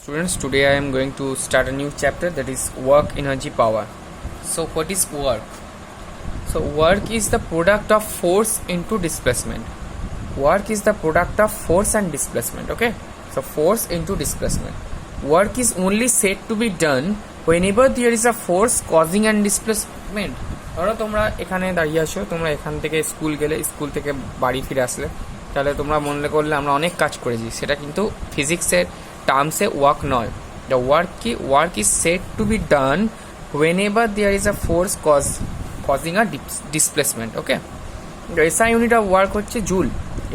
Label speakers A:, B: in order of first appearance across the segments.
A: Students, today I am going to start a new chapter, that is work, energy, power. So what is work? So work is the product of force into displacement. Work is the product of force and displacement. Okay, so force into displacement. Work is only said to be done whenever there is a force causing and displacement. ধরো তোমরা এখানে দাঁড়িয়ে আসো, তোমরা এখান থেকে school গেলে, school থেকে বাড়ি ফিরে আসলে, তাহলে তোমরা মনে করলে আমরা অনেক কাজ করেছি, সেটা কিন্তু ফিজিক্সের টার্মসে ওয়ার্ক নয়। The work is said to be done whenever there is a force causing a displacement. Okay, SI unit of work হচ্ছে জুল।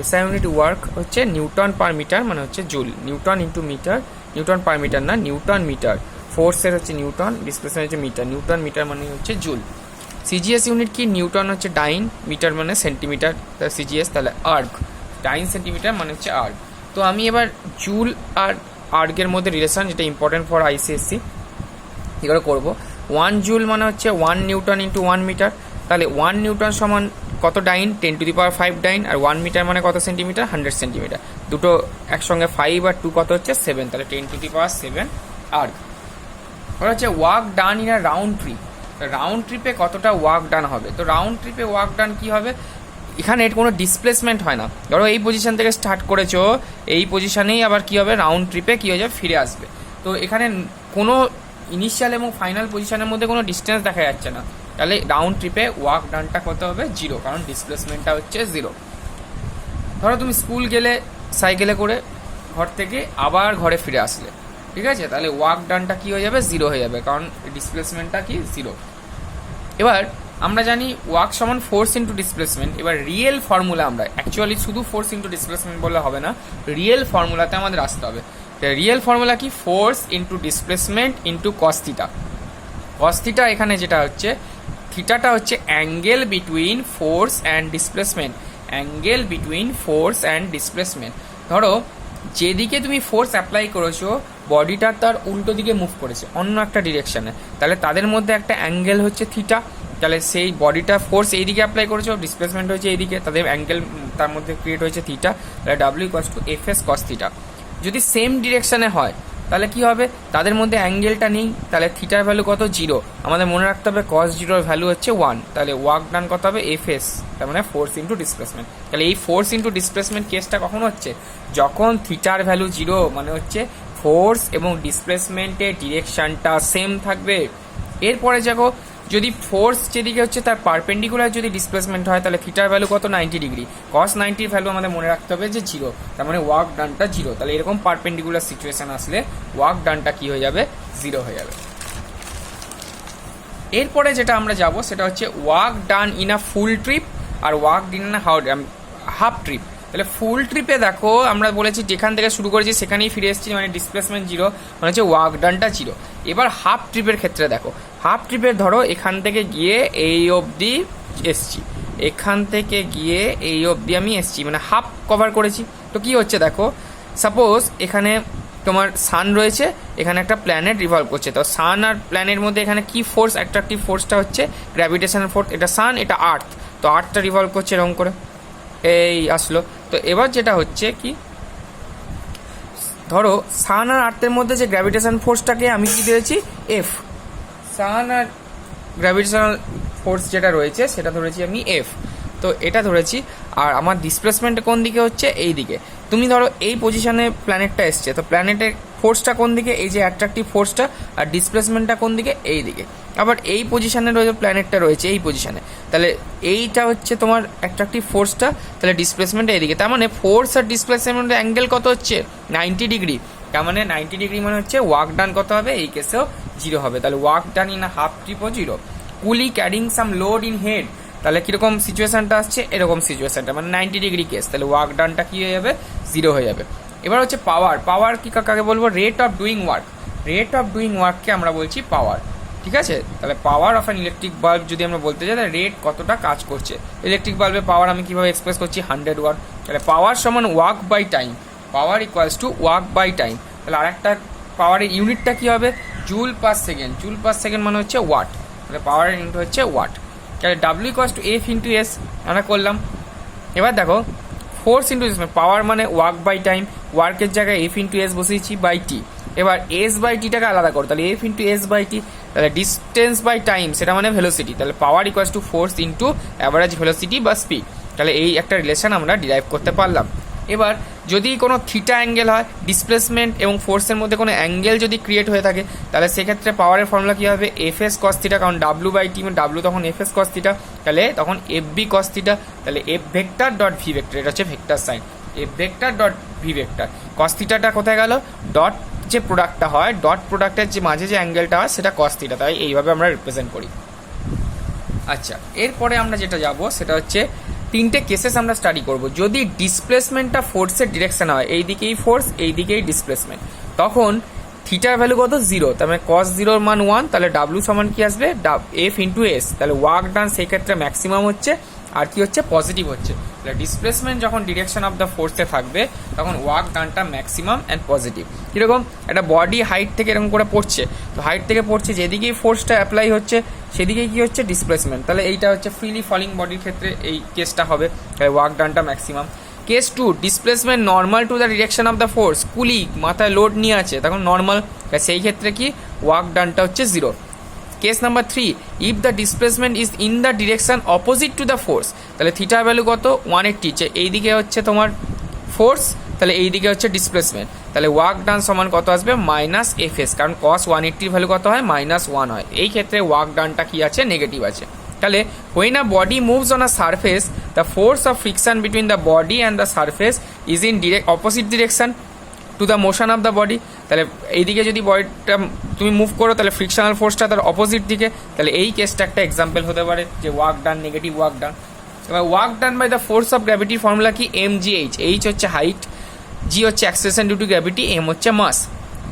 A: এসআই ইউনিট ওয়ার্ক হচ্ছে নিউটন পার মিটার, মানে হচ্ছে joule. Newton into metre, newton per metre না, newton metre. ফোর্সের হচ্ছে newton, displacement হচ্ছে metre. Newton metre মানে হচ্ছে জুল। সিজিএস ইউনিট কি? নিউটন হচ্ছে ডাইন, মিটার মানে সেন্টিমিটার, সিজিএস তাহলে আর্গ। ডাইন সেন্টিমিটার মানে হচ্ছে আর্গ। তো আমি এবার জুল আর আর্গের মধ্যে রিলেশন, যেটা ইম্পর্টেন্ট ফর আইসিএসসি, কী করে করবো। 1 জুল মানে হচ্ছে 1 নিউটন ইন্টু 1 মিটার। তাহলে 1 নিউটন সমান কত ডাইন? 10⁵ ডাইন। আর 1 মিটার মানে কত সেন্টিমিটার? 100 সেন্টিমিটার। দুটো একসঙ্গে 5 আর 2 কত হচ্ছে? 7। তাহলে 10⁻7 আর্গ। ওটা হচ্ছে work done in a round trip. Round ট্রিপে কতটা ওয়ার্ক ডান হবে? তো রাউন্ড ট্রিপে ওয়ার্ক ডান কী হবে? এখানে এর কোনো ডিসপ্লেসমেন্ট হয় না। ধরো এই পজিশন থেকে স্টার্ট করেছো, এই পজিশনেই আবার কী হবে? রাউন্ড ট্রিপে কী হয়ে যাবে? ফিরে আসবে। তো এখানে কোনো ইনিশিয়াল এবং ফাইনাল পজিশনের মধ্যে কোনো ডিস্টেন্স দেখা যাচ্ছে না। তাহলে রাউন্ড ট্রিপে ওয়ার্ক ডানটা কত হবে? 0, কারণ ডিসপ্লেসমেন্টটা হচ্ছে 0। ধরো তুমি স্কুল গেলে সাইকেলে করে, ঘর থেকে আবার ঘরে ফিরে আসলে, ঠিক আছে? তাহলে ওয়ার্ক ডানটা কী হয়ে যাবে? 0 হয়ে যাবে, কারণ ডিসপ্লেসমেন্টটা কি? 0। এবার আমরা জানি ওয়ার্ক সমান ফোর্স ইন্টু ডিসপ্লেসমেন্ট। এবার রিয়েল ফর্মুলা, আমরা অ্যাকচুয়ালি শুধু ফোর্স ইন্টু ডিসপ্লেসমেন্ট বললে হবে না, রিয়েল ফর্মুলাতে আমাদের আসতে হবে। রিয়েল ফর্মুলা কি? Force into displacement into cos theta. Cos theta এখানে যেটা হচ্ছে, থিটাটা হচ্ছে angle between force and displacement. Angle between force and displacement. ধরো যেদিকে তুমি ফোর্স অ্যাপ্লাই করেছো, বডিটা তার উল্টো দিকে মুভ করেছে, অন্য একটা ডিরেকশনে, তাহলে তাদের মধ্যে একটা অ্যাঙ্গেল হচ্ছে থিটা। তাহলে সেই বডিটা ফোর্স এইদিকে অ্যাপ্লাই করেছো, ডিসপ্লেসমেন্ট হয়েছে এইদিকে, তাদের অ্যাঙ্গেল তার মধ্যে ক্রিয়েট হয়েছে থিটা। তাহলে W=Fs cos থিটা। যদি সেম ডিরেকশনে হয় তাহলে কি হবে? তাদের মধ্যে অ্যাঙ্গেলটা নেই, তাহলে থিটার ভ্যালু কত? 0। আমাদের মনে রাখতে হবে cos 0 এর ভ্যালু হচ্ছে 1। তাহলে ওয়ার্ক ডান কত হবে? Fs, তার মানে ফোর্স ইন্টু ডিসপ্লেসমেন্ট। তাহলে এই ফোর্স ইন্টু ডিসপ্লেসমেন্ট কেসটা কখন হচ্ছে? যখন থিটার ভ্যালু 0, মানে হচ্ছে ফোর্স এবং ডিসপ্লেসমেন্টের ডিরেকশনটা সেম থাকবে। এরপরে দেখো, যদি ফোর্স যেদিকে হচ্ছে তার পারপেন্ডিকুলার যদি ডিসপ্লেসমেন্ট হয়, তাহলে থিটার ভ্যালু কত? 90 ডিগ্রি। cos 90 ভ্যালু আমাদের মনে রাখতে হবে যে 0, তার মানে ওয়ার্ক ডানটা 0। তাহলে এরকম পারপেন্ডিকুলার সিচুয়েশন আসলে ওয়ার্ক ডানটা কি হয়ে যাবে? 0 হয়ে যাবে। এরপরে যেটা আমরা যাব সেটা হচ্ছে work done in a full trip আর work done in a half trip. তাহলে ফুল ট্রিপে দেখো, আমরা বলেছি যেখান থেকে শুরু করেছি সেখানেই ফিরে এসেছি, মানে ডিসপ্লেসমেন্ট 0, মানে হচ্ছে ওয়ার্ক ডানটা 0। এবার হাফ ট্রিপের ক্ষেত্রে দেখো, হাফ ট্রিপের ধরো এখান থেকে গিয়ে এই অবধি এসছি, এখান থেকে গিয়ে এই অবধি আমি এসছি, মানে হাফ কভার করেছি। তো কি হচ্ছে দেখো, সাপোজ এখানে তোমার সান রয়েছে, এখানে একটা প্ল্যানেট রিভলভ করছে। তো সান আর প্ল্যানেটের মধ্যে এখানে কি ফোর্স? অ্যাট্রাকটিভ ফোর্সটা হচ্ছে গ্র্যাভিটেশনাল ফোর্স। এটা সান, এটা আর্থ। তো আর্থটা রিভলভ করছে এরকম করে, এই আসলো। তো এবার যেটা হচ্ছে কি, ধরো সান আর আর্থের মধ্যে যে গ্র্যাভিটেশন ফোর্সটাকে আমি কি দিয়েছি? এফ। সান আর গ্র্যাভিটেশনাল ফোর্স যেটা রয়েছে সেটা ধরেছি আমি এফ। তো এটা ধরেছি। আর আমার ডিসপ্লেসমেন্ট কোন দিকে হচ্ছে? এই দিকে। তুমি ধরো এই পজিশনে প্ল্যানেটটা এসছে, তো প্ল্যানেটের ফোর্সটা কোন দিকে? এই যে অ্যাট্রাকটিভ ফোর্সটা। আর ডিসপ্লেসমেন্টটা কোন দিকে? এই দিকে। আবার এই পজিশনে রয়েছে প্ল্যানেটটা রয়েছে এই পজিশনে, তাহলে এইটা হচ্ছে তোমার অ্যাট্রাকটিভ ফোর্সটা, তাহলে ডিসপ্লেসমেন্টটা এইদিকে। তার মানে ফোর্স আর ডিসপ্লেসমেন্টের অ্যাঙ্গেল কত হচ্ছে? 90 ডিগ্রি। তার মানে 90 ডিগ্রি মানে হচ্ছে ওয়ার্ক ডান কত হবে? এই কেসেও 0 হবে। তাহলে ওয়ার্ক ডান ইন হাফ ট্রিপও 0। কুলি carrying some load in head, তাহলে কীরকম সিচুয়েশনটা আসছে? এরকম সিচুয়েশনটা, মানে 90 ডিগ্রি কেস। তাহলে ওয়ার্ক ডানটা কী হয়ে যাবে? 0 হয়ে যাবে। এবার হচ্ছে পাওয়ার। পাওয়ার কি কাকে বলবো? Rate of doing work. Rate of doing ওয়ার্ককে আমরা বলছি পাওয়ার, ঠিক আছে? তাহলে power of an electric bulb যদি আমরা বলতে চাই, তাহলে রেট কতটা কাজ করছে। ইলেকট্রিক বাল্বের পাওয়ার আমি কীভাবে এক্সপ্রেস করছি? 100 ওয়াট। তাহলে পাওয়ার সমান work by time. Power equals to work by time. তাহলে আরেকটা পাওয়ারের ইউনিটটা কী হবে? Joule per second. Joule per second মানে হচ্ছে ওয়াট। তাহলে পাওয়ারের ইউনিট হচ্ছে ওয়াট। তাহলে W=F × S আমরা করলাম। এবার দেখো ফোর্স ইন্টু ডিসপ্লেসমেন্ট, পাওয়ার মানে ওয়ার্ক বাই টাইম, ওয়ার্কের জায়গায় F × S বসিয়েছি বাই টি। এবার এস বাই টিটাকে আলাদা করো, তাহলে F into S by T, তাহলে ডিস্টেন্স বাই টাইম সেটা মানে ভেলোসিটি, তাহলে power equals to force into average velocity বা স্পিড। তাহলে এই একটা রিলেশন আমরা ডিরাইভ করতে পারলাম। এবার যদি কোনো থিটা অ্যাঙ্গেল হয়, ডিসপ্লেসমেন্ট এবং ফোর্সের মধ্যে কোনো অ্যাঙ্গেল যদি ক্রিয়েট হয়ে থাকে, তাহলে সেক্ষেত্রে পাওয়ারের ফর্মুলা কী হবে, এফ এস কস থিটা, কারণ ডাব্লু বাই টি ডাব্লু তখন এফ এস কস থিটা, তাহলে তখন এফ বি কস থিটা, তাহলে F vector dot V vector, এটা হচ্ছে vector sign, F vector dot V vector. Cos থিটাটা কোথায় গেল, ডট যে প্রোডাক্টটা হয়, ডট প্রোডাক্টের যে মাঝে যে অ্যাঙ্গেলটা হয় সেটা কস থিটা, তাই এইভাবে আমরা রিপ্রেজেন্ট করি। আচ্ছা, এরপরে আমরা যেটা যাব সেটা হচ্ছে তিনটে কেসেস আমরা স্টাডি করব। যদি ডিসপ্লেসমেন্টটা ফোর্সের ডিরেকশন হয়, এই দিকেই ফোর্স এই দিকেই ডিসপ্লেসমেন্ট, তখন থিটার ভ্যালু কত, 0, তার মানে কস 0 মান 1, তাহলে ডাব্লু সমান কি আসবে, এফ ইন্টু এস, তাহলে ওয়ার্ক ডান সেই ক্ষেত্রে ম্যাক্সিমাম হচ্ছে আর কি হচ্ছে, পজিটিভ হচ্ছে। তাহলে ডিসপ্লেসমেন্ট যখন ডিরেকশন অফ দ্য ফোর্সে থাকবে তখন ওয়ার্ক ডানটা ম্যাক্সিমাম অ্যান্ড পজিটিভ। কীরকম, একটা বডি হাইট থেকে এরকম করে পড়ছে, তো হাইট থেকে পড়ছে যেদিকেই ফোর্সটা অ্যাপ্লাই হচ্ছে সেদিকেই কি হচ্ছে, ডিসপ্লেসমেন্ট, তাহলে এইটা হচ্ছে ফ্রিলি ফলিং বডির ক্ষেত্রে এই কেসটা হবে, তাহলে ওয়ার্ক ডানটা maximum. Case 2, displacement normal to the direction of the force, কুলি মাথায় লোড নিয়ে আছে তখন নর্মাল, সেই ক্ষেত্রে কি ওয়ার্ক ডানটা হচ্ছে 0। Case number 3, if the displacement is in the direction opposite to the force, তাহলে থিটার ভ্যালু কত, 180, এইদিকে হচ্ছে তোমার ফোর্স, তাহলে এইদিকে হচ্ছে ডিসপ্লেসমেন্ট, তাহলে ওয়ার্ক ডান সমান কত আসবে, মাইনাস এফ এস, কারণ কস 180 ভ্যালু কত হয়, -1 হয়, এই ক্ষেত্রে ওয়ার্ক ডানটা কি আছে, নেগেটিভ আছে। তাহলে when a body moves on a surface, the force of friction between the body and the surface is in opposite direction to the motion of the body, তাহলে এইদিকে যদি বডিটা তুমি মুভ করো তাহলে ফ্রিকশনাল ফোর্সটা তার অপোজিট দিকে, তাহলে এই কেসটা একটা এক্সাম্পল হতে পারে যে work done, negative work done. এবার work done by the force of গ্র্যাভিটির ফর্মুলা কি, এম জি এইচ, এইচ হচ্ছে হাইট, জি হচ্ছে acceleration due to gravity, M হচ্ছে মাস।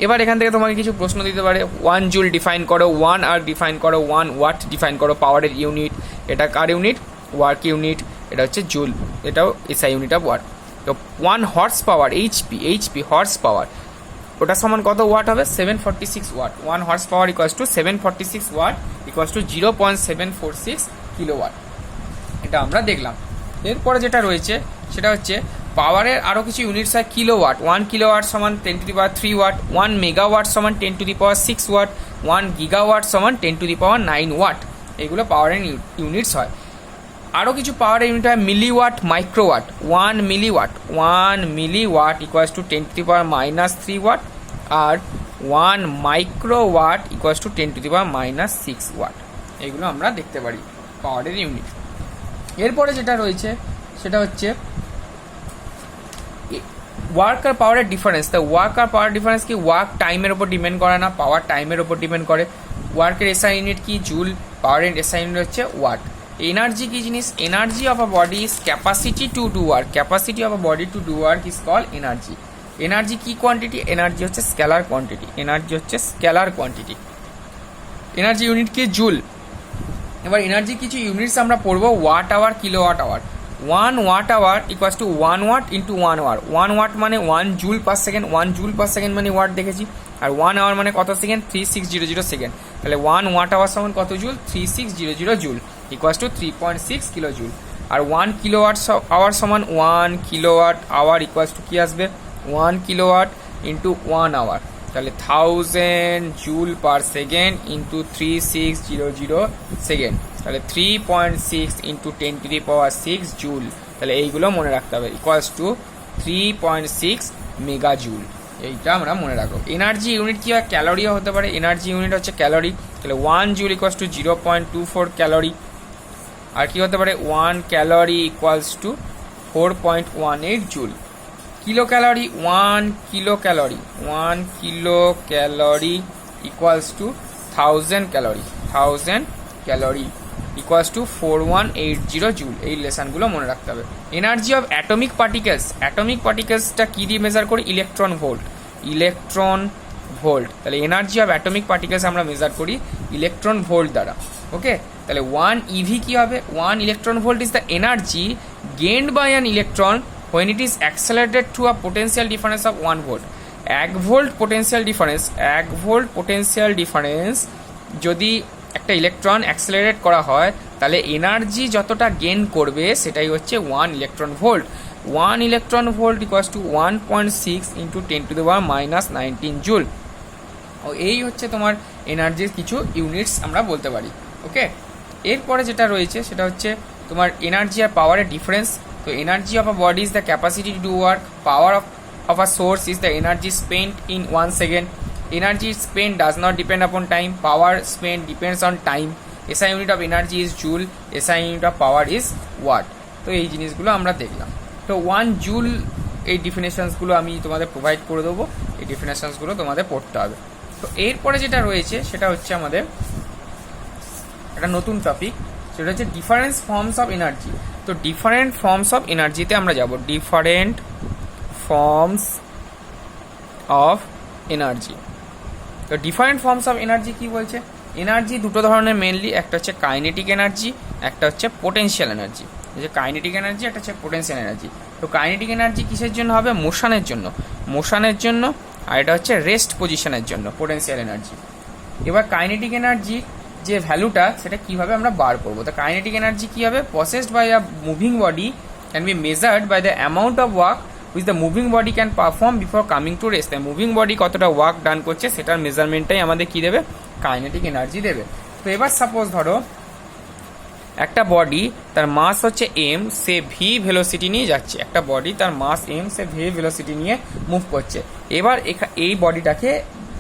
A: এবার এখান থেকে তোমাকে কিছু প্রশ্ন দিতে পারে, 1 জুল ডিফাইন করো, 1 আওয়ার ডিফাইন করো, 1 ওয়াট ডিফাইন করো, পাওয়ারের ইউনিট, এটা কার ইউনিট, ওয়ার্ক ইউনিট, এটা হচ্ছে জুল, এটাও এসআই ইউনিট অফ ওয়াট। তো 1 horse power, HP horse power, ওটা সমান কত ওয়াট হবে, 746 watt. 1 horse power equals to 746 watt equals to 0.746 kilowatt, এটা আমরা দেখলাম। এরপরে যেটা রয়েছে সেটা হচ্ছে পাওয়ারের আরও কিছু ইউনিটস হয়, কিলোওয়াট, 1 কিলোওয়াট সমান 10⁻³ ওয়াট, 1 মেগাওয়াট সমান 10⁻6 ওয়াট, 1 গিগাওয়াট সমান 10�9 ওয়াট, এইগুলো পাওয়ারের ইউনিটস হয়। আরও কিছু পাওয়ারের ইউনিট হয় milliwatt, microwatt, 1 milliwatt equals to 10⁻³ watt, আর 1 মাইক্রোওয়াট ইকুয়ালস টু 10⁻6 ওয়াট, এইগুলো আমরা দেখতে পারি পাওয়ারের ইউনিট। এরপরে যেটা রয়েছে সেটা হচ্ছে ওয়ার্ক আর পাওয়ারের ডিফারেন্স। তা ওয়ার্ক আর পাওয়ার ডিফারেন্স কি, ওয়ার্ক টাইমের ওপর ডিপেন্ড করে না, পাওয়ার টাইমের ওপর ডিপেন্ড করে। ওয়ার্কের এসআই ইউনিট কি, জুল, পাওয়ারের এসআই ইউনিট হচ্ছে ওয়াট। এনার্জি কি জিনিস, energy of a body is capacity to do work, capacity of a body to do work is call energy. Energy কি কোয়ান্টিটি, এনার্জি হচ্ছে স্কেলার কোয়ান্টিটি, এনার্জি হচ্ছে scalar quantity. Energy unit কি, joule. এবার energy কিছু units আমরা পড়বো, watt hour, kilowatt hour. 1 watt hour equals to 1 watt into 1 hour. 1 watt মানে 1 joule per second, 1 joule per second মানে ওয়াট দেখেছি, আর 1 আওয়ার মানে কত সেকেন্ড, 3600 সেকেন্ড, তাহলে 1 ওয়াট আওয়ার সমান কত joule, 3600 joule equals to 3.6 kilo joule. আর 1 কিলোওয়াট আওয়ার সমান 1 কিলোওয়াট আওয়ার ইকুয়ালস টু কি আসবে, 1 কিলোওয়াট ইন্টু 1 আওয়ার, তাহলে 1000 joule per second into 3600 second, তাহলে 3.6 ইন্টু 10⁻6 জুল, তাহলে এইগুলো মনে রাখতে হবে, ইকুয়ালস টু 3.6 মেগা জুল, এইটা আমরা মনে রাখবো। এনার্জি ইউনিট কি হয়, ক্যালোরিও হতে পারে, এনার্জি ইউনিট হচ্ছে ক্যালোরি, তাহলে 1 জুল ইকুয়ালস টু 0.24 ক্যালোরি। আর কি হতে পারে, 1 calorie equals to 4.18 joule. Kilo calorie, 1 kilo calorie equals to 1000 calorie, 1000 calorie equals to 4180 joule. এই লেসনগুলো মনে রাখতে হবে। Energy of atomic particles, atomic পার্টিকেলসটা কী দিয়ে মেজার করি, ইলেকট্রন ভোল্ট, তাহলে এনার্জি অফ অ্যাটমিক পার্টিকেলস আমরা মেজার করি ইলেকট্রন ভোল্ট দ্বারা। ওকে, তাহলে 1 ইভি কি হবে, 1 electron volt is the energy gained by an electron when it is accelerated to a potential difference of 1 volt। 1 volt potential difference যদি একটা electron accelerate করা হয় তাহলে এনার্জি যতটা গেইন করবে সেটাই হচ্ছে 1 electron volt. 1 electron volt equals to 1.6 into 10⁻⁻19 joule, ও এই হচ্ছে তোমার এনার্জির কিছু ইউনিটস আমরা বলতে পারি। ওকে, এরপরে যেটা রয়েছে সেটা হচ্ছে তোমার এনার্জি আর পাওয়ারের ডিফারেন্স। তো energy of a body is the capacity to do work, power of a source is the energy spent in 1 second. Energy spent does not depend upon time. Power spent depends on time. SI unit of energy is joule. SI unit of power is watt. তো এই জিনিসগুলো আমরা দেখলাম। তো 1 joule এই ডিফিনেশনসগুলো আমি তোমাদের provide করে দেবো, এই ডিফিনেশনসগুলো তোমাদের পড়তে হবে। তো এরপরে যেটা রয়েছে সেটা হচ্ছে আমাদের একটা নতুন টপিক, সেটা হচ্ছে ডিফারেন্ট ফর্মস অফ এনার্জি। তো ডিফারেন্ট ফর্মস অফ এনার্জিতে আমরা যাব। Different forms of energy. তো ডিফারেন্ট ফর্মস অফ এনার্জি কি বলছে? এনার্জি দুটো ধরনের মেনলি, একটা হচ্ছে কাইনেটিক এনার্জি, একটা হচ্ছে পোটেনশিয়াল এনার্জি। যে কাইনেটিক এনার্জি, একটা হচ্ছে পোটেনশিয়াল এনার্জি। তো কাইনেটিক এনার্জি কিসের জন্য হবে? মোশনের জন্য, মোশনের জন্য। আর এটা হচ্ছে রেস্ট পজিশনের জন্য পোটেনশিয়াল এনার্জি। এবার কাইনেটিক এনার্জি যে ভ্যালুটা সেটা কিভাবে আমরা বার করবো? তো কাইনেটিক এনার্জি কি হবে? Possessed by a moving body can be measured by the amount of work which the moving body can perform before coming to rest. তাই মুভিং বডি কতটা ওয়ার্ক ডান করছে সেটার মেজারমেন্টটাই আমাদের কি দেবে? কাইনেটিক এনার্জি দেবে। তো এবার সাপোজ ধরো একটা বডি, তার মাস হচ্ছে এম, সে ভি ভেলোসিটি নিয়ে যাচ্ছে। একটা বডি তার মাস এম, সে ভি ভেলোসিটি নিয়ে মুভ করছে। এবার এই বডিটাকে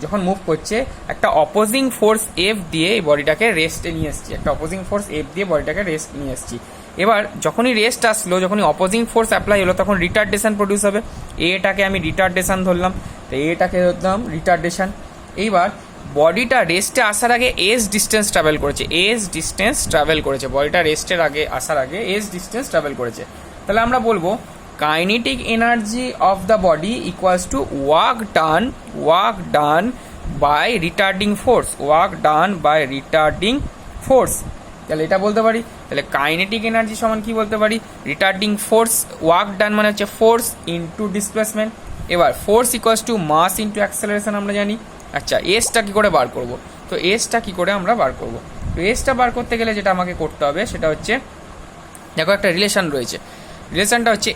A: যখন মুভ করছে একটা অপোজিং ফোর্স এফ দিয়ে এই বডিটাকে রেস্টে নিয়ে এসছি, একটা অপোজিং ফোর্স এফ দিয়ে বডিটাকে রেস্ট নিয়ে এসছি। এবার যখনই রেস্ট আসলো, যখনই অপোজিং ফোর্স অ্যাপ্লাই হলো, তখন রিটার্ডেশন প্রডিউস হবে। এটাকে আমি রিটার্ডেশন ধরলাম, তো এটাকে ধরলাম রিটার্ডেশন। এইবার বডিটা রেস্টে আসার আগে এস ডিস্টেন্স ট্রাভেল করেছে, এস ডিস্টেন্স ট্রাভেল করেছে, বডিটা রেস্টের আগে আসার আগে এস ডিস্টেন্স ট্রাভেল করেছে। তাহলে আমরা বলবো kinetic energy of the body equals to work done by retarding force, work done by retarding force. তাহলে এটা বলতে পারি। তাহলে কাইনেটিক এনার্জি সমান কি বলতে পারি? রিটার্ডিং ফোর্স, ওয়ার্ক ডান মানে হচ্ছে ফোর্স ইন্টু ডিসপ্লেসমেন্ট। এবার force equals to mass into acceleration আমরা জানি। আচ্ছা, এসটা কি করে বার করব? তো এসটা কি করে আমরা বার করব? তো এসটা বার করতে গেলে যেটা আমাকে করতে হবে সেটা হচ্ছে, দেখো একটা রিলেশন রয়েছে। রিলেশনটা হচ্ছে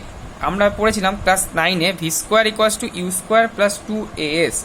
A: আমরা পড়েছিলাম ক্লাস 9-এ, V square equals to you square plus 2as।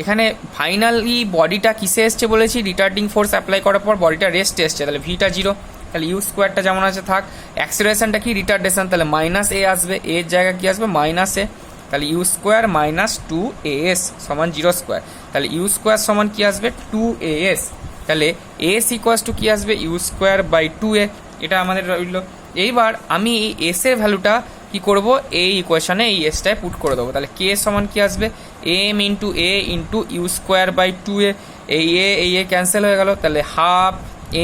A: এখানে ফাইনালি বডিটা কিসে এসছে বলেছি? রিটার্ডিং ফোর্স অ্যাপ্লাই করার পর বডিটা রেস্টে এসছে, তাহলে ভিটা 0, তাহলে ইউ স্কোয়ারটা যেমন আছে থাক। অ্যাক্সিলারেশনটা কি? রিটার্ডেশন, তাহলে মাইনাস এ আসবে, এর জায়গায় কি আসবে? মাইনাস এ। তাহলে ইউ স্কোয়ার মাইনাস 2as সমান 0 স্কোয়ার, তাহলে ইউ স্কোয়ার সমান কি আসবে? 2as। তাহলে এস ইকুয়ালস টু কি আসবে? U square by 2a। এটা আমাদের রইল। এইবার আমি এই এস এর ভ্যালুটা কি করব? এই ইকুয়েশনে এই এসটায় পুট করে দেবো। তাহলে কে সমান কি আসবে? M into a into u square by 2a। এই এ ক্যান্সেল হয়ে গেল, তাহলে হাফ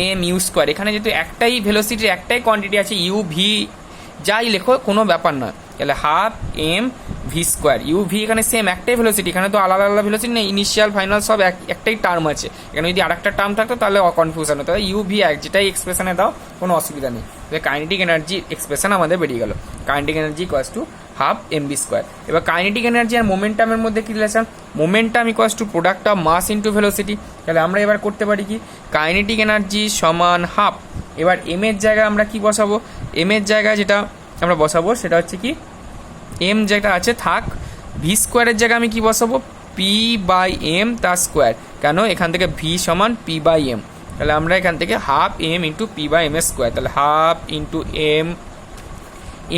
A: এম ইউ স্কোয়ার। এখানে যেহেতু একটাই ভেলোসিটির একটাই কোয়ান্টিটি আছে, ইউ ভি যাই লেখো কোনো ব্যাপার নয়, তাহলে half M V square. U v এখানে সেম একটাই ভেলোসিটি, এখানে তো আলাদা আলাদা ভেলোসিটি নেই, ইনিশিয়াল ফাইনাল সব একটাই টার্ম আছে। এখানে যদি আরেকটা টার্ম থাকতো তাহলে কনফিউশন হতো। ইউ ভি এক, যেটাই এক্সপ্রেশনে দাও কোনো অসুবিধা নেই। তাহলে কাইনেটিক এনার্জি এক্সপ্রেশন আমাদের বেরিয়ে গেল, kinetic energy equals to half m v square. এবার কাইনেটিক এনার্জি আর মোমেন্টামের মধ্যে কি relation? Momentum equals to product of mass into velocity. তাহলে আমরা এবার করতে পারি কি? কাইনেটিক এনার্জি সমান হাফ। এবার এম এর জায়গায় আমরা কি বসাবো? এম এর জায়গায় যেটা আমরা বসাবো সেটা হচ্ছে কি, এম যেটা আছে থাক, ভি স্কোয়ারের জায়গায় আমি কি বসাবো? পি বাই এম তার স্কোয়ার। কেন? এখান থেকে ভি সমান পি বাই এম, তাহলে আমরা এখান থেকে half m into p by m এর স্কোয়ার, তাহলে half into m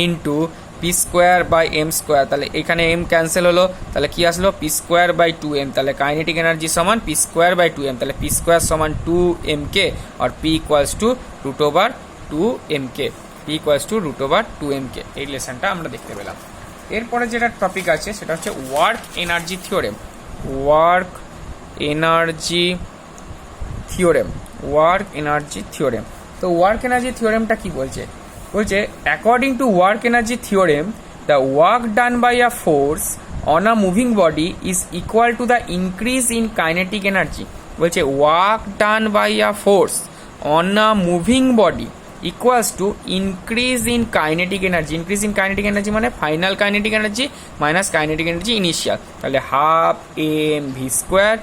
A: into p square by m square. তাহলে এখানে এম ক্যান্সেল হলো, তাহলে কি আসলো? P square by 2m। তাহলে কাইনেটিক এনার্জি সমান পি স্কোয়ার বাই 2m, তাহলে পি স্কোয়ার সমান 2mk আর p equals to root over 2mk, p equals to root over 2mk। এই রিলেশনটা আমরা দেখতে পেলাম। এরপরে যেটা টপিক আছে সেটা হচ্ছে work energy theorem. Work energy theorem, work energy theorem. তো ওয়ার্ক এনার্জি থিওরেমটা কি বলছে? বলছে according to work energy theorem, the work done by a force on a moving body is equal to the increase in kinetic energy. বলছে work done by a force on a moving body equals to increase in kinetic energy. Increase in kinetic energy মানে final kinetic energy minus kinetic energy initial. তাহলে half M V square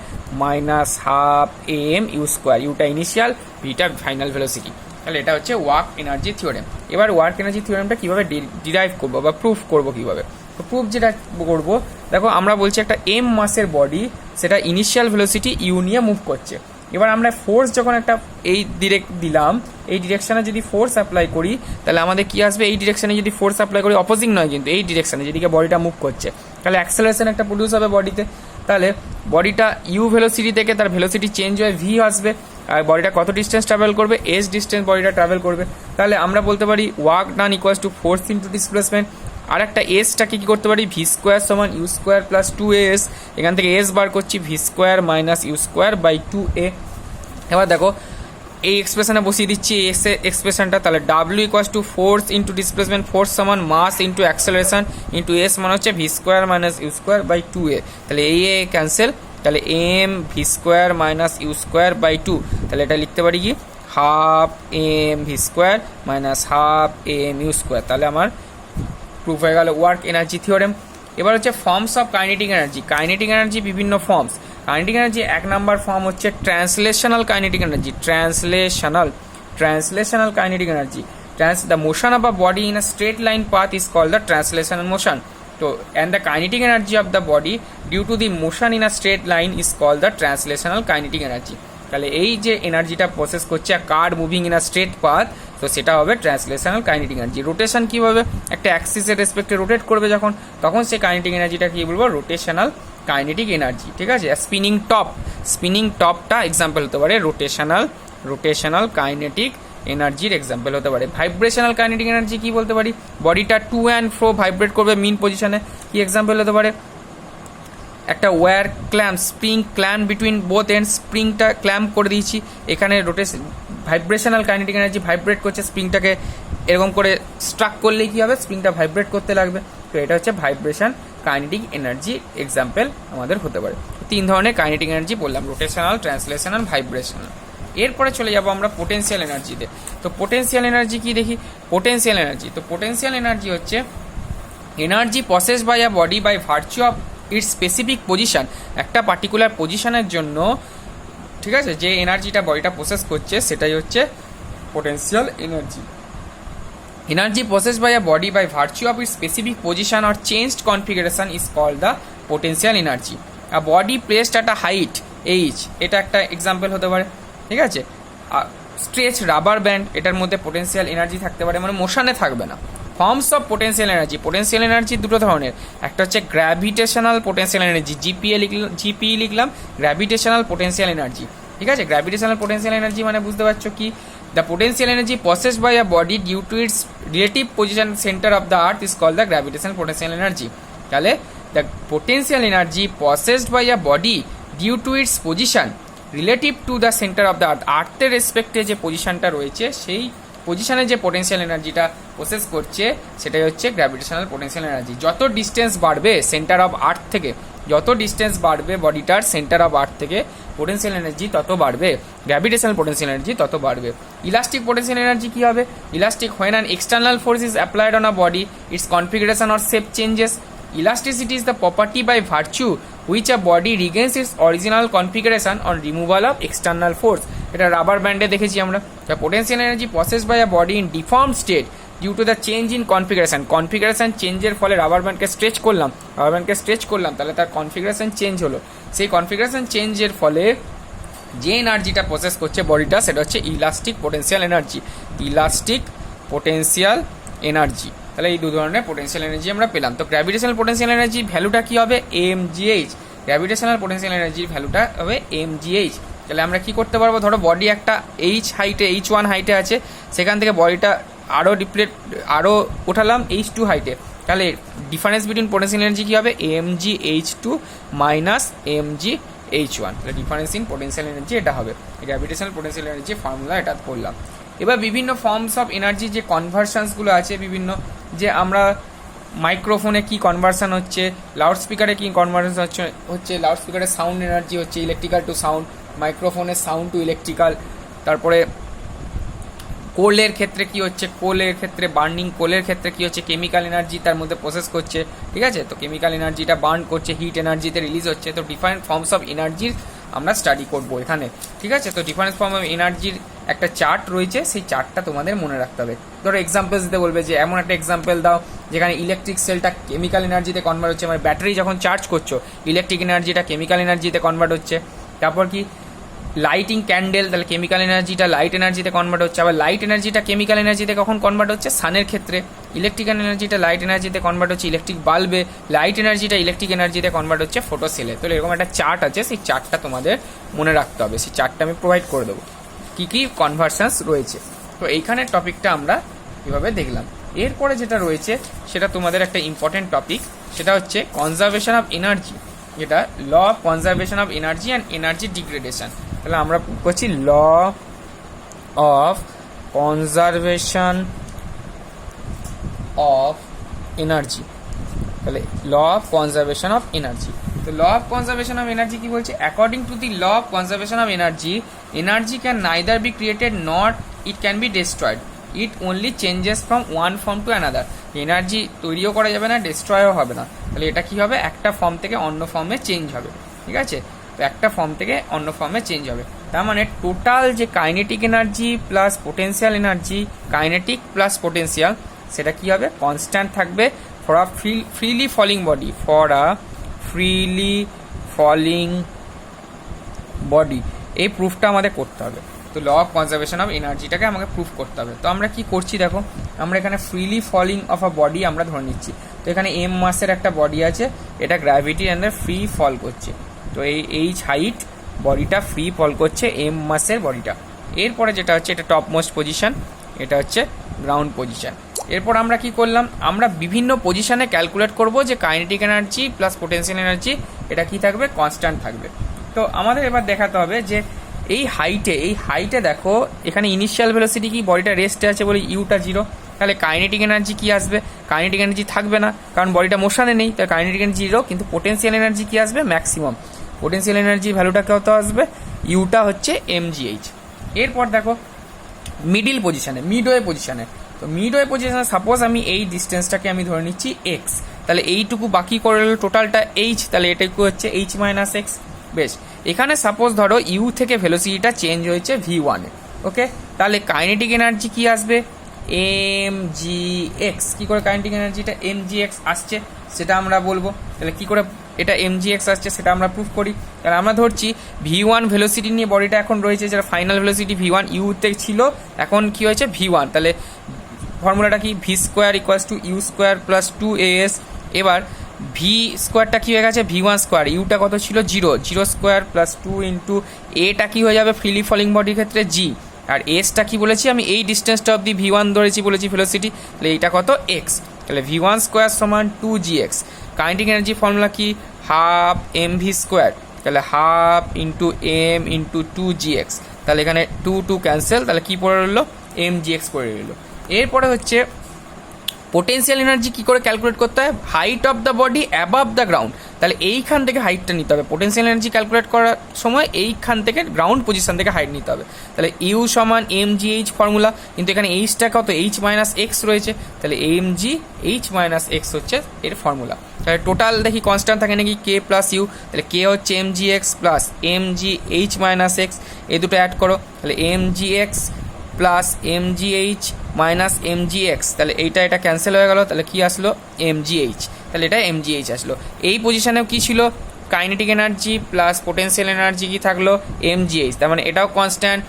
A: minus half M U square, ইউটা initial, ভিটা final velocity. তাহলে এটা হচ্ছে work energy theorem. এবার work energy থিওরেমটা কীভাবে ডিরাইভ করবো বা প্রুফ করবো কীভাবে? তো প্রুফ যেটা করবো, দেখো আমরা বলছি একটা এম মাসের বডি সেটা ইনিশিয়াল ভেলোসিটি ইউ নিয়ে মুভ করছে। এবার আমরা ফোর্স যখন একটা এই ডিরেক্ট দিলাম, এই ডিরেকশানে যদি ফোর্স অ্যাপ্লাই করি তাহলে আমাদের কি আসবে, এই ডিরেকশানে যদি ফোর্স অ্যাপ্লাই করি, অপোজিং নয় কিন্তু এই ডিরেকশানে যেদিকে বডিটা মুভ করছে, তাহলে অ্যাক্সেলারেশন একটা প্রডিউস হবে বডিতে। তাহলে বডিটা ইউ ভেলোসিটি থেকে তার ভেলোসিটি চেঞ্জ হয়ে ভি আসবে, আর বডিটা কত ডিস্টেন্স ট্রাভেল করবে, এস ডিস্টেন্স বডিটা ট্রাভেল করবে। তাহলে আমরা বলতে পারি work done equals to force into displacement. আর একটা এসটাকে কি করতে পারি, ভি স্কোয়ার সমান ইউ স্কোয়ার প্লাস 2as, এখান থেকে এস বার করছি V square minus U square by 2a। এবার দেখো এই এক্সপ্রেশনে বসিয়ে দিচ্ছি এস এক্সপ্রেশনটা, তাহলে W equals to force into displacement, force সমান mass into acceleration into S মানে হচ্ছে V square minus U square by 2a। তাহলে এই এ ক্যান্সেল, তাহলে M V square minus U square by 2, তাহলে এটা লিখতে পারি কি half M V square minus half M U square. তাহলে আমার প্রুফ হয়ে গেল ওয়ার্ক এনার্জি থিওরেম। এবার হচ্ছে forms of kinetic energy. Kinetic energy বিভিন্ন forms. Kinetic energy 1 number form হচ্ছে translational kinetic energy. Translational kinetic energy, the motion of a body in a straight line path is called the translational motion. তো and the kinetic energy of the body due to the motion in a straight line is called the translational kinetic energy. তাহলে এই যে এনার্জিটা process করছে car moving in a straight path, তো সেটা হবে translational kinetic energy. Rotation কীভাবে, একটা অ্যাক্সিসের রেসপেক্টে রোটেট করবে যখন, তখন সেই কাইনেটিক এনার্জিটা কী বলবো, রোটেশনাল কাইনেটিক এনার্জি। ঠিক আছে, স্পিনিং টপটা এক্সাম্পল হতে পারে রোটেশনাল কাইনেটিক এনার্জির এক্সাম্পল হতে পারে। ভাইব্রেশনাল কাইনেটিক এনার্জি কি বলতে পারি, বডিটা টু অ্যান্ড ফ্রো ভাইব্রেট করবে মিন পজিশনে, কি এক্সাম্পল হতে পারে, একটা wire clamp, spring clamp between both end, স্প্রিংটা ক্ল্যাম্প করে দিয়েছি, এখানে ভাইব্রেশনাল কাইনেটিক এনার্জি ভাইব্রেট করছে, স্প্রিংটাকে এরকম করে স্ট্রাক করলেই কী হবে, স্প্রিংটা ভাইব্রেট করতে লাগবে। তো এটা হচ্ছে ভাইব্রেশন কাইনেটিক এনার্জি এক্সাম্পল আমাদের হতে পারে। 3 ধরনের কাইনেটিক এনার্জি বললাম, রোটেশনাল, ট্রান্সলেশনাল, ভাইব্রেশনাল। এরপরে চলে যাবো আমরা পোটেনশিয়াল এনার্জিতে। তো পোটেনশিয়াল এনার্জি কি দেখি, পোটেনশিয়াল এনার্জি হচ্ছে এনার্জি প্রসেস by a body by virtue of its specific position. একটা পার্টিকুলার পজিশনের জন্য, ঠিক আছে, যে এনার্জিটা বডিটা প্রসেস করছে সেটাই হচ্ছে potential energy. Energy possessed by a body by virtue of its specific position or changed configuration is called the potential energy. A body placed at a height h, এটা একটা এক্সাম্পল হতে পারে। ঠিক আছে, স্ট্রেচ রাবার ব্যান্ড, এটার মধ্যে potential energy থাকতে পারে, মানে মোশনে থাকবে না। ফর্মস অফ পোটেনশিয়াল এনার্জি দুটো ধরনের, একটা হচ্ছে গ্র্যাভিটেশনাল পোটেনশিয়াল এনার্জি, জিপিই লিখলাম, গ্র্যাভিটেশনাল পোটেনশিয়াল এনার্জি। ঠিক আছে, গ্র্যাভিটেশনাল পোটেনশিয়াল এনার্জি মানে বুঝতে পারছো কি, the potential energy possessed by a body due to its relative position center of the earth is called the gravitational potential energy. তাহলে the potential energy possessed by a body due to its position relative to the center of the earth, আর্থের রেসপেক্টে যে পজিশনটা রয়েছে সেই পজিশনে যে potential এনার্জিটা process করছে সেটাই হচ্ছে গ্র্যাভিটেশনাল পোটেনশিয়াল এনার্জি। যত ডিস্টেন্স বাড়বে সেন্টার অফ আর্থ থেকে, যত ডিস্টেন্স বাড়বে বডিটার সেন্টার অফ আর্থ থেকে, পোটেনশিয়াল এনার্জি তত বাড়বে, গ্র্যাভিটেশনাল পোটেনশিয়াল এনার্জি তত বাড়বে। ইলাস্টিক পোটেনশিয়াল এনার্জি কি হবে, elastic when an external force is applied on a body its configuration or shape changes. Elasticity is the property by virtue which a body regains its original configuration on removal of external force. এটা rubber ব্যান্ডে দেখেছি আমরা। The potential energy possessed by a body in deformed state due to the change in configuration চেঞ্জের ফলে rubber ব্যান্ডকে stretch করলাম, তাহলে তার configuration change হলো, সেই কনফিগারেশন চেঞ্জের ফলে যে এনার্জিটা প্রসেস করছে বডিটা সেটা হচ্ছে ইলাস্টিক পোটেনশিয়াল এনার্জি। তাহলে এই 2 ধরনের পোটেনশিয়াল এনার্জি আমরা পেলাম। তো গ্র্যাভিটেশনাল পোটেনশিয়াল এনার্জি ভ্যালুটা কি হবে, mgh। গ্র্যাভিটেশনাল পোটেনশিয়াল এনার্জির ভ্যালুটা হবে mgh। তাহলে আমরা কি করতে পারবো, ধরো বডি একটা h1 হাইটে আছে, সেখান থেকে বডিটা আরও উঠালাম h2 হাইটে, তাহলে ডিফারেন্স বিটুইন পোটেনশিয়াল এনার্জি কী হবে, mgh2 মাইনাস mgh1, তাহলে ডিফারেন্স ইন পোটেনশিয়াল এনার্জি এটা হবে। গ্র্যাভিটেশনাল পোটেনশিয়াল এনার্জি ফর্মুলা এটা করলাম। এবার বিভিন্ন ফর্মস অফ এনার্জি যে কনভার্সনসগুলো আছে, বিভিন্ন যে আমরা মাইক্রোফোনে কি কনভার্সন হচ্ছে, লাউডস্পিকারে কি কনভার্সন হচ্ছে, লাউডস্পিকারের সাউন্ড এনার্জি হচ্ছে ইলেকট্রিক্যাল টু সাউন্ড, মাইক্রোফোনের সাউন্ড টু ইলেকট্রিক্যাল, তারপরে কোলের ক্ষেত্রে কি হচ্ছে, বার্নিং কোলের ক্ষেত্রে কি হচ্ছে, কেমিক্যাল এনার্জি তার মধ্যে প্রসেস করছে। ঠিক আছে, তো কেমিক্যাল এনার্জিটা বার্ন করছে, হিট এনার্জিতে রিলিজ হচ্ছে। তো ডিফারেন্ট ফর্মস অফ এনার্জির আমরা স্টাডি করব এখানে, ঠিক আছে। তো ডিফারেন্স ফর্ম অফ এনার্জির একটা চার্ট রয়েছে, সেই চার্টটা তোমাদের মনে রাখতে হবে। ধরো এক্সাম্পলস দিতে বলবে যে এমন একটা এক্সাম্পল দাও যেখানে ইলেকট্রিক সেলটা কেমিক্যাল এনার্জিতে কনভার্ট হচ্ছে, মানে ব্যাটারি যখন চার্জ করছো ইলেকট্রিক এনার্জিটা কেমিক্যাল এনার্জিতে কনভার্ট হচ্ছে। তারপর কি লাইটিং ক্যান্ডেল, তাহলে কেমিক্যাল এনার্জিটা লাইট এনার্জিতে কনভার্ট হচ্ছে। আবার লাইট এনার্জিটা কেমিক্যাল এনার্জিতে কখন কনভার্ট হচ্ছে? সানের ক্ষেত্রে। ইলেকট্রিক্যাল এনার্জিটা লাইট এনার্জিতে কনভার্ট হচ্ছে ইলেকট্রিক বাল্বে, লাইট এনার্জিটা ইলেকট্রিক এনার্জিতে কনভার্ট হচ্ছে ফটো সেলে। তো এরকম একটা চার্ট আছে, সেই চার্টটা তোমাদের মনে রাখতে হবে, সেই চার্টটা আমি প্রোভাইড করে দেবো কী কী কনভার্সনস রয়েছে। তো এইখানের টপিকটা আমরা এভাবে দেখলাম। এরপরে যেটা রয়েছে সেটা তোমাদের একটা ইম্পর্টেন্ট টপিক, সেটা হচ্ছে কনজারভেশন অফ এনার্জি, যেটা law of conservation of energy and energy degradation. তাহলে আমরা করছি law of conservation of energy. তাহলে law of conservation of energy, তো law of conservation of energy কি বলছে? According to the law of conservation of energy, energy can neither be created not it can be destroyed, it only changes from one form to another. Energy তৈরিও করা যাবে না, ডিস্ট্রয়ও হবে না। তাহলে এটা কি হবে? একটা ফর্ম থেকে অন্য ফর্মে চেঞ্জ হবে, ঠিক আছে। তো একটা ফর্ম থেকে অন্য ফর্মে চেঞ্জ হবে, তার মানে টোটাল যে kinetic energy plus potential energy, kinetic plus potential, সেটা কি হবে? কনস্ট্যান্ট থাকবে for a freely falling body, for a freely falling body. এই প্রুফটা আমাদের করতে হবে। তো ল অফ কনজারভেশন অফ এনার্জিটাকে আমাকে প্রুফ করতে হবে। তো আমরা কি করছি দেখো, আমরা এখানে freely falling of a body আমরা ধরে নিচ্ছি। তো এখানে এম মাসের একটা বডি আছে, এটা গ্র্যাভিটির আন্ডারে ফ্রি ফল করছে। তো এই এইচ হাইট বডিটা ফ্রি ফল করছে এম মাসের বডিটা। এরপরে যেটা হচ্ছে, এটা টপ মোস্ট পজিশন, এটা হচ্ছে গ্রাউন্ড পজিশন। এরপর আমরা কি করলাম, আমরা বিভিন্ন পজিশনে ক্যালকুলেট করব যে kinetic energy plus potential energy এটা কি থাকবে? কনস্ট্যান্ট থাকবে। তো আমাদের এবার দেখাতে হবে যে এই হাইটে দেখো এখানে ইনিশিয়াল ভেলোসিটি কি, বডিটা রেস্টে আছে বলে ইউটা 0, তাহলে কাইনেটিক এনার্জি কি আসবে? কাইনেটিক এনার্জি থাকবে না, কারণ বডিটা মোশনে নেই, তাহলে কাইনেটিক এনার্জি 0। কিন্তু পোটেনশিয়াল এনার্জি কি আসবে? ম্যাক্সিমাম। পোটেনশিয়াল এনার্জি ভ্যালুটা কত আসবে? ইউটা হচ্ছে mgh। এরপর দেখো মিডওয়ে পজিশনে, তো মিডওয়ে পজিশনে সাপোজ আমি এই ডিস্টেন্সটাকে আমি ধরে নিচ্ছি x, তাহলে এইটুকু বাকি করে টোটালটা h, তাহলে এটাকু হচ্ছে h মাইনাস এক্স। বেশ, এখানে সাপোজ ধরো ইউ থেকে ভেলোসিটিটা চেঞ্জ হয়েছে v1 এ, ওকে। তাহলে কাইনেটিক এনার্জি কি আসবে? mgx। কি করে কাইনেটিক এনার্জিটা mgx আসছে সেটা আমরা বলবো। তাহলে কি করে এটা mgx আসছে সেটা আমরা প্রুফ করি। তাহলে আমরা ধরছি v1 ভেলোসিটি নিয়ে বডিটা এখন রয়েছে, যেটা ফাইনাল ভেলোসিটি v1 ইউতে ছিল, এখন কি হয়েছে v1। তাহলে ফর্মুলাটা কি? V square equals to you square plus 2as। এবার ভি স্কোয়ারটা কি হয়ে গেছে? v1 স্কোয়ার, ইউটা কত ছিল? 0 স্কোয়ার প্লাস 2 ইন্টু এটা কি হয়ে যাবে ফ্রিলি ফলিং বডির ক্ষেত্রে? g। আর এসটা কি বলেছি আমি? এই ডিস্টেন্সটা অব্দি v1 ধরেছি বলেছি ভেলোসিটি, তাহলে এইটা কত? x। তাহলে v1 স্কোয়ার সমান 2gx। কাইনেটিক এনার্জি ফর্মুলা কি? হাফ mv স্কোয়ার, তাহলে half into m into 2gx। তাহলে এখানে 2 ক্যান্সেল, তাহলে কি পড়ে রইলো? mgx পড়ে রইলো। এরপরে হচ্ছে পোটেনশিয়াল এনার্জি কি করে ক্যালকুলেট করতে হয়? Height of the body above the ground. তাহলে এইখান থেকে হাইটটা নিতে হবে। পোটেনশিয়াল এনার্জি ক্যালকুলেট করার সময় এইখান থেকে গ্রাউন্ড পজিশন থেকে হাইট নিতে হবে। তাহলে ইউ সমান mgh ফর্মুলা, কিন্তু এখানে এইচটা কত? h মাইনাস এক্স রয়েছে, তাহলে mgh মাইনাস এক্স হচ্ছে এর ফর্মুলা। তাহলে টোটাল দেখি কনস্ট্যান্ট থাকে নাকি? কে প্লাস ইউ, তাহলে কে হচ্ছে mgx plus mgh minus x, এই দুটো অ্যাড করো, তাহলে mgx plus mgh minus mgx, তাহলে এটা ক্যান্সেল হয়ে গেল, তাহলে কি আসলো? mgh। তাহলে এটা mgh আসলো। এই পজিশনেও কি ছিল? Kinetic energy plus potential energy কি থাকলো? mgh, তার মানে এটাও কনস্ট্যান্ট।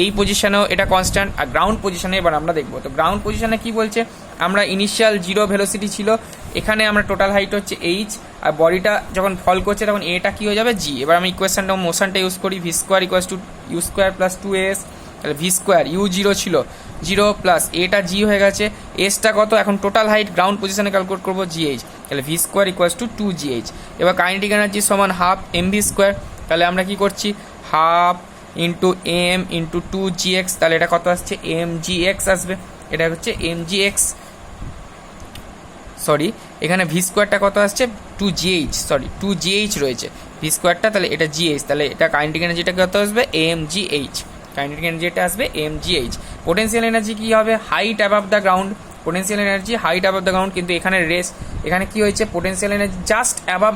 A: এই পজিশনেও এটা কনস্ট্যান্ট। আর গ্রাউন্ড পজিশনে এবার আমরা দেখবো। তো গ্রাউন্ড পজিশনে কি বলছে? আমরা ইনিশিয়াল 0 ভেলোসিটি ছিল, এখানে আমরা টোটাল হাইট হচ্ছে h, আর বডিটা যখন ফল করছে তখন এটা কি হয়ে যাবে? g। এবার আমি ইকুয়েশনটা মোশনটা ইউজ করি, v square equals to you square plus 2as। তাহলে ভি স্কোয়ার, ইউ 0 ছিল, 0 প্লাস এটা জি হয়ে গেছে, এসটা কত? এখন টোটাল হাইট গ্রাউন্ড পজিশনে ক্যালকুলেট করবো জিএইচ, তাহলে V square equals two 2gh। এবার কাইনেটিক এনার্জি সমান হাফ mv স্কোয়ার, তাহলে আমরা কি করছি? Half into m into 2gx, তাহলে এটা কত আসছে? mgx আসবে। এটা হচ্ছে mgx, সরি এখানে ভি স্কোয়ারটা কত আসছে? 2gh রয়েছে ভি স্কোয়ারটা, তাহলে এটা gh, তাহলে এটা কাইনেটিক এনার্জিটা কত আসবে? mgh। কাইনেটিক এনার্জি এটা আসবে mgh। পোটেনশিয়াল এনার্জি কি হবে? Height above the ground, potential energy height above the ground, কিন্তু এখানে এখানে কি হয়েছে? Potential energy just above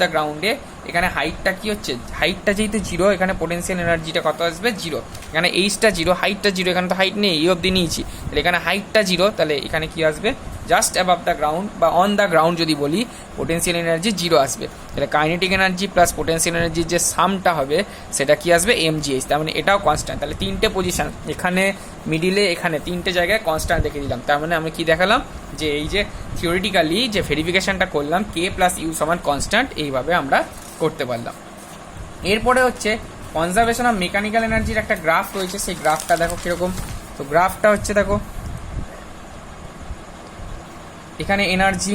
A: the গ্রাউন্ডে এখানে হাইটটা কি হচ্ছে, হাইটটা যেহেতু জিরো, এখানে পোটেনশিয়াল এনার্জিটা কত আসবে, জিরো। এখানে এইচটা জিরো, হাইটটা জিরো, এখানে তো হাইট নেই, এই অবধি নিয়েছি, তাহলে এখানে হাইটটা জিরো, তাহলে এখানে কি আসবে, জাস্ট অ্যাবাভ দ্য গ্রাউন্ড বা অন দ্য গ্রাউন্ড যদি বলি, পোটেনশিয়াল এনার্জি জিরো আসবে। তাহলে কাইনেটিক এনার্জি প্লাস পোটেনশিয়াল এনার্জির যে সামটা হবে সেটা কি আসবে, mgh। তার মানে এটাও কনস্ট্যান্ট। তাহলে তিনটে পজিশন, এখানে মিডিলে, এখানে তিনটে জায়গায় কনস্ট্যান্ট দেখে দিলাম। তার মানে আমি কি দেখালাম, যে এই যে থিওরিটিক্যালি যে ভেরিফিকেশনটা করলাম k প্লাস ইউ সমান কনস্ট্যান্ট, এইভাবে আমরা করতে পারলাম। এরপরে হচ্ছে কনজারভেশন অফ মেকানিক্যাল এনার্জির একটা গ্রাফ রয়েছে, সেই গ্রাফটা দেখো কিরকম। তো গ্রাফটা হচ্ছে দেখো, এখানে এনার্জি,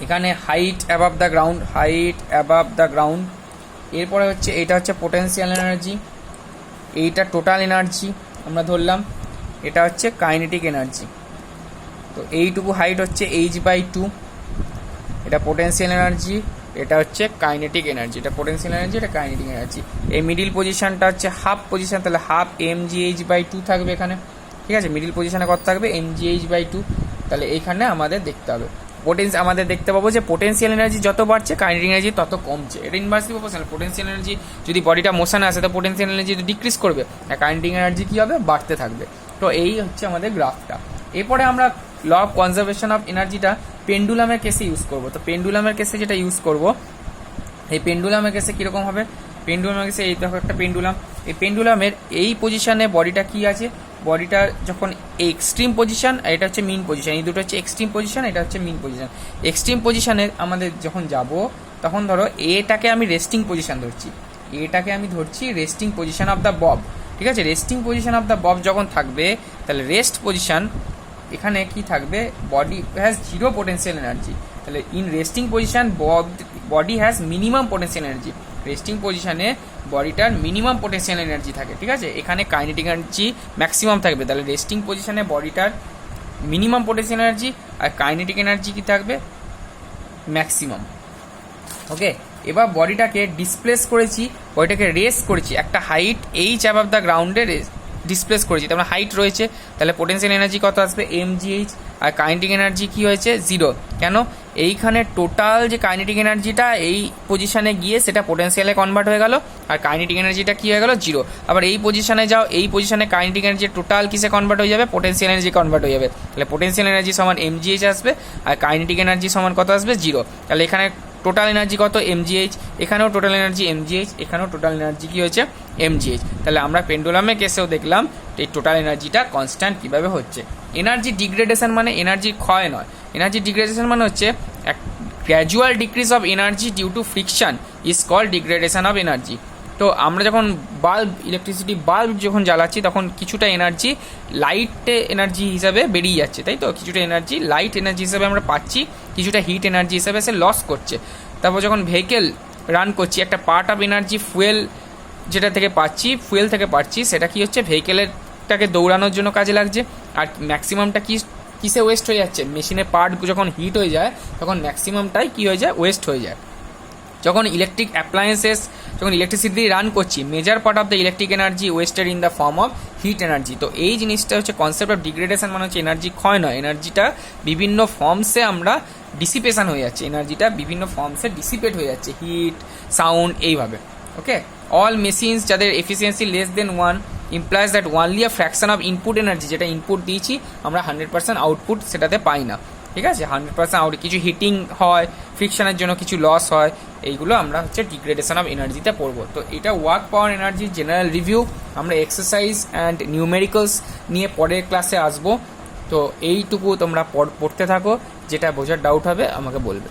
A: এখানে height above the ground, height above the ground. এরপরে হচ্ছে এটা হচ্ছে পোটেনশিয়াল এনার্জি, এইটা টোটাল এনার্জি আমরা ধরলাম, এটা হচ্ছে কাইনেটিক এনার্জি। তো এইটুকু হাইট হচ্ছে h/2, এটা পোটেনশিয়াল এনার্জি, এটা হচ্ছে কাইনেটিক এনার্জি, এটা পোটেনশিয়াল এনার্জি, এটা কাইনেটিক এনার্জি। এই মিডিল পজিশনটা হচ্ছে হাফ পজিশন, তাহলে হাফ mgh/2 থাকবে এখানে, ঠিক আছে। মিডিল পজিশনে কত থাকবে, mgh/2। তাহলে এইখানে আমাদের দেখতে হবে আমাদের দেখতে পাবো যে পোটেনশিয়াল এনার্জি যত বাড়ছে কাইনেটিক এনার্জি তত কমছে, এটা ইনভার্সলি প্রপোর্শনাল। পোটেনশিয়াল এনার্জি যদি বডিটা মোশনে আসে তো পোটেনশিয়াল এনার্জি ডিক্রিজ করবে, আর কাইনেটিক এনার্জি কি হবে, বাড়তে থাকবে। তো এই হচ্ছে আমাদের গ্রাফটা। এরপরে আমরা ল অফ কনজারভেশন অফ এনার্জিটা পেন্ডুলামের কেসে ইউজ করব। তো পেন্ডুলামের কেসে যেটা ইউজ করব, এই পেন্ডুলামের কেসে কীরকম হবে, পেন্ডুলামের কেসে এই দেখো একটা পেন্ডুলাম, এই পেন্ডুলামের এই পজিশনে বডিটা কি আছে, বডিটা যখন এক্সট্রিম পজিশন, এটা হচ্ছে মিন পজিশন, এই দুটো হচ্ছে এক্সট্রিম পজিশন, এটা হচ্ছে মিন পজিশন। এক্সট্রিম পজিশনে আমাদের যখন যাব, তখন ধরো এটাকে আমি রেস্টিং পজিশন ধরছি, এটাকে আমি ধরছি resting position of the bob, ঠিক আছে। Resting position of the bob যখন থাকবে, তাহলে রেস্ট পজিশন এখানে কি থাকবে, body has zero potential energy. তাহলে in resting position body has minimum potential energy, resting পজিশনে বডিটার মিনিমাম পোটেনশিয়াল এনার্জি থাকে, ঠিক আছে। এখানে কাইনেটিক এনার্জি ম্যাক্সিমাম থাকবে, তাহলে রেস্টিং পজিশনে বডিটার মিনিমাম পোটেনশিয়াল এনার্জি আর কাইনেটিক এনার্জি কি থাকবে, ম্যাক্সিমাম। ওকে, এবার বডিটাকে ডিসপ্লেস করেছি, বডিটাকে রেস্ট করেছি একটা হাইট এইচ অ্যাবাভ দ্য গ্রাউন্ডে ডিসপ্লেস করেছি, তার মানে হাইট রয়েছে, তাহলে পোটেনশিয়াল এনার্জি কত আসবে, mgh। আর কাইনেটিক এনার্জি কি হয়েছে, জিরো। কেন, এইখানে টোটাল যে কাইনেটিক এনার্জিটা এই পজিশনে গিয়ে সেটা পোটেনশিয়ালে কনভার্ট হয়ে গেল, আর কাইনেটিক এনার্জিটা কি হয়ে গেল, জিরো। আবার এই পজিশনে যাও, এই পজিশনে কাইনেটিক এনার্জি টোটাল কিসে কনভার্ট হয়ে যাবে, পোটেনশিয়াল এনার্জি কনভার্ট হয়ে যাবে, তাহলে পোটেনশিয়াল এনার্জি সমান mgh আসবে, আর কাইনেটিক এনার্জি সমান কত আসবে, জিরো। তাহলে এখানে টোটাল এনার্জি কত, mgh, এখানেও টোটাল এনার্জি mgh, এখানেও টোটাল এনার্জি কি হয়েছে, mgh। তাহলে আমরা পেন্ডুলামের কেসেও দেখলাম এই টোটাল এনার্জিটা কনস্ট্যান্ট কীভাবে হচ্ছে। এনার্জি ডিগ্রেডেশন মানে এনার্জির ক্ষয় নয়, এনার্জি ডিগ্রেডেশন মানে হচ্ছে এক gradual decrease of energy due to friction is called degradation of energy. তো আমরা যখন ইলেকট্রিসিটি বাল্ব যখন জ্বালাচ্ছি, তখন কিছুটা এনার্জি লাইট এনার্জি হিসাবে বেরিয়ে যাচ্ছে, তাই তো, কিছুটা এনার্জি লাইট এনার্জি হিসাবে আমরা পাচ্ছি, কিছুটা হিট এনার্জি হিসাবে সে লস করছে। তারপর যখন ভেহিকেল রান করছি, একটা পার্ট অফ এনার্জি ফুয়েল যেটা থেকে পাচ্ছি, ফুয়েল থেকে পাচ্ছি, সেটা কি হচ্ছে, ভেহিকেলেরটাকে দৌড়ানোর জন্য কাজে লাগছে। আর ম্যাক্সিমামটা কিসে ওয়েস্ট হয়ে যাচ্ছে, মেশিনের পার্ট যখন হিট হয়ে যায় তখন ম্যাক্সিমামটাই কি হয়ে যায়, ওয়েস্ট হয়ে যায়। যখন ইলেকট্রিক অ্যাপ্লায়েন্সেস, যখন ইলেকট্রিসিটি রান করছি, major part of the electric energy wasted in the form of heat energy. তো এই জিনিসটা হচ্ছে কনসেপ্ট অফ ডিগ্রেডেশন, মানে হচ্ছে এনার্জি ক্ষয় নয়, এনার্জিটা বিভিন্ন ফর্মসে আমরা ডিসিপেশন হয়ে যাচ্ছে, এনার্জিটা বিভিন্ন ফর্মসে ডিসিপেট হয়ে যাচ্ছে, হিট, সাউন্ড, এইভাবে। ওকে, অল মেশিনস যাদের efficiency less than 1 implies that only a fraction of input energy, যেটা ইনপুট দিয়েছি আমরা 100% আউটপুট সেটাতে পাই না, ঠিক আছে। 100% আউট, কিছু হিটিং হয়, ফ্রিকশনের জন্য কিছু লস হয়, এইগুলো আমরা হচ্ছে ডিগ্রেডেশন অফ এনার্জিতে পড়বো। তো এটা ওয়ার্ক পাওয়ার এনার্জির জেনারেল রিভিউ, আমরা এক্সারসাইজ অ্যান্ড নিউমেরিক্যালস নিয়ে পরের ক্লাসে আসবো। তো এইটুকু তোমরা পড়তে থাকো, যেটা বোঝার ডাউট হবে আমাকে বলবে।